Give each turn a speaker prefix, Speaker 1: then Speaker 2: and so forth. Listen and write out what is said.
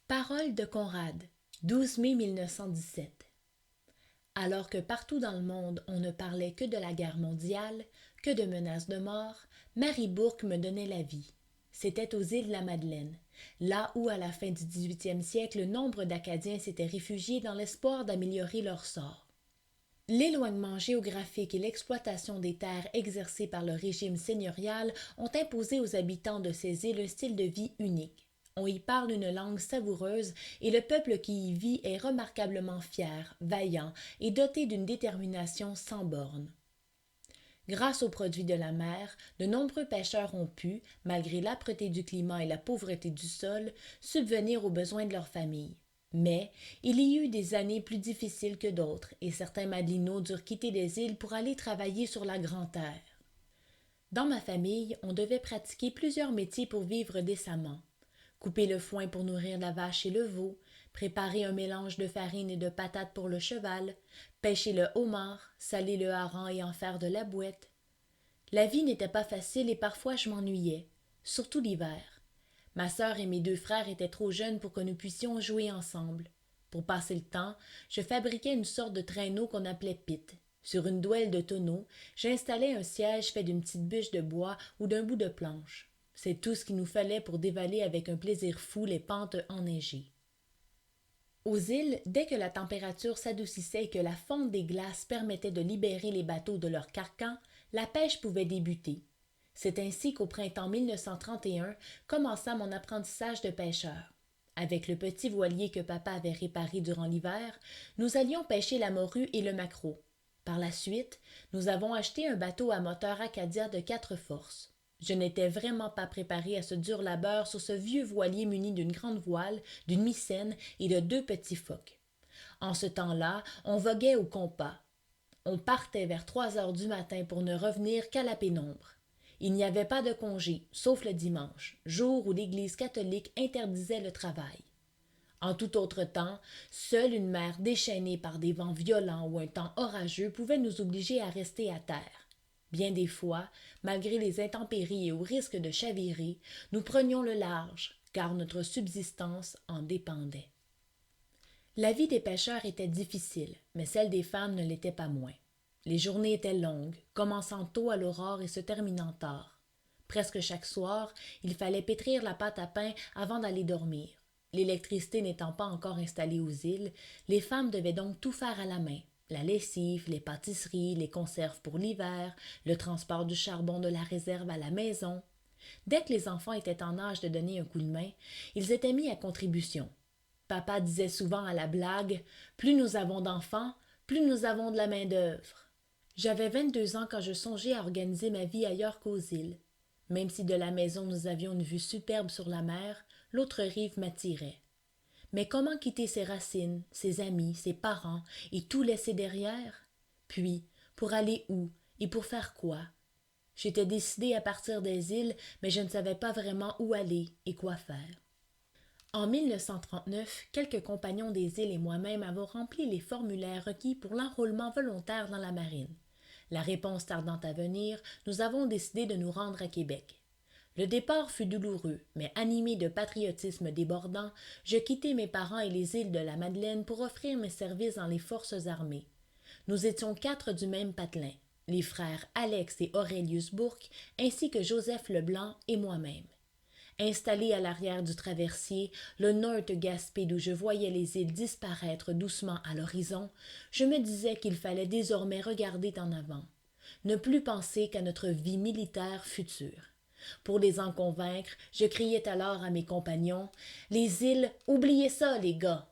Speaker 1: Paroles de Conrad, 12 mai 1917. Alors que partout dans le monde on ne parlait que de la guerre mondiale, que de menaces de mort, Marie Bourque me donnait la vie. C'était aux îles de la Madeleine, là où à la fin du 18e siècle nombre d'Acadiens s'étaient réfugiés dans l'espoir d'améliorer leur sort. L'éloignement géographique et l'exploitation des terres exercées par le régime seigneurial ont imposé aux habitants de ces îles un style de vie unique. On y parle une langue savoureuse et le peuple qui y vit est remarquablement fier, vaillant et doté d'une détermination sans bornes. Grâce aux produits de la mer, de nombreux pêcheurs ont pu, malgré l'âpreté du climat et la pauvreté du sol, subvenir aux besoins de leur famille. Mais il y eut des années plus difficiles que d'autres, et certains Madelinots durent quitter les îles pour aller travailler sur la Grande Terre. Dans ma famille, on devait pratiquer plusieurs métiers pour vivre décemment. Couper le foin pour nourrir la vache et le veau, préparer un mélange de farine et de patates pour le cheval, pêcher le homard, saler le hareng et en faire de la bouette. La vie n'était pas facile et parfois je m'ennuyais, surtout l'hiver. Ma sœur et mes deux frères étaient trop jeunes pour que nous puissions jouer ensemble. Pour passer le temps, je fabriquais une sorte de traîneau qu'on appelait pit. Sur une douelle de tonneau, j'installais un siège fait d'une petite bûche de bois ou d'un bout de planche. C'est tout ce qu'il nous fallait pour dévaler avec un plaisir fou les pentes enneigées. Aux îles, dès que la température s'adoucissait et que la fonte des glaces permettait de libérer les bateaux de leur carcan, la pêche pouvait débuter. C'est ainsi qu'au printemps 1931 commença mon apprentissage de pêcheur. Avec le petit voilier que papa avait réparé durant l'hiver, nous allions pêcher la morue et le maquereau. Par la suite, nous avons acheté un bateau à moteur Acadia de 4 forces. Je n'étais vraiment pas préparée à ce dur labeur sur ce vieux voilier muni d'une grande voile, d'une misaine et de 2 petits focs. En ce temps-là, on voguait au compas. On partait vers 3 heures du matin pour ne revenir qu'à la pénombre. Il n'y avait pas de congé, sauf le dimanche, jour où l'Église catholique interdisait le travail. En tout autre temps, seule une mer déchaînée par des vents violents ou un temps orageux pouvait nous obliger à rester à terre. Bien des fois, malgré les intempéries et au risque de chavirer, nous prenions le large, car notre subsistance en dépendait. La vie des pêcheurs était difficile, mais celle des femmes ne l'était pas moins. Les journées étaient longues, commençant tôt à l'aurore et se terminant tard. Presque chaque soir, il fallait pétrir la pâte à pain avant d'aller dormir. L'électricité n'étant pas encore installée aux îles, les femmes devaient donc tout faire à la main. La lessive, les pâtisseries, les conserves pour l'hiver, le transport du charbon de la réserve à la maison. Dès que les enfants étaient en âge de donner un coup de main, ils étaient mis à contribution. Papa disait souvent à la blague « Plus nous avons d'enfants, plus nous avons de la main-d'œuvre ». J'avais 22 ans quand je songeais à organiser ma vie ailleurs qu'aux îles. Même si de la maison nous avions une vue superbe sur la mer, l'autre rive m'attirait. Mais comment quitter ses racines, ses amis, ses parents et tout laisser derrière? Puis, pour aller où et pour faire quoi? J'étais décidée à partir des îles, mais je ne savais pas vraiment où aller et quoi faire. En 1939, quelques compagnons des îles et moi-même avons rempli les formulaires requis pour l'enrôlement volontaire dans la marine. La réponse tardant à venir, nous avons décidé de nous rendre à Québec. Le départ fut douloureux, mais animé de patriotisme débordant, je quittai mes parents et les îles de la Madeleine pour offrir mes services dans les forces armées. Nous étions 4 du même patelin, les frères Alex et Aurelius Bourque, ainsi que Joseph Leblanc et moi-même. Installé à l'arrière du traversier, le North Gaspé d'où je voyais les îles disparaître doucement à l'horizon, je me disais qu'il fallait désormais regarder en avant, ne plus penser qu'à notre vie militaire future. Pour les en convaincre, je criais alors à mes compagnons « Les îles, oubliez ça, les gars!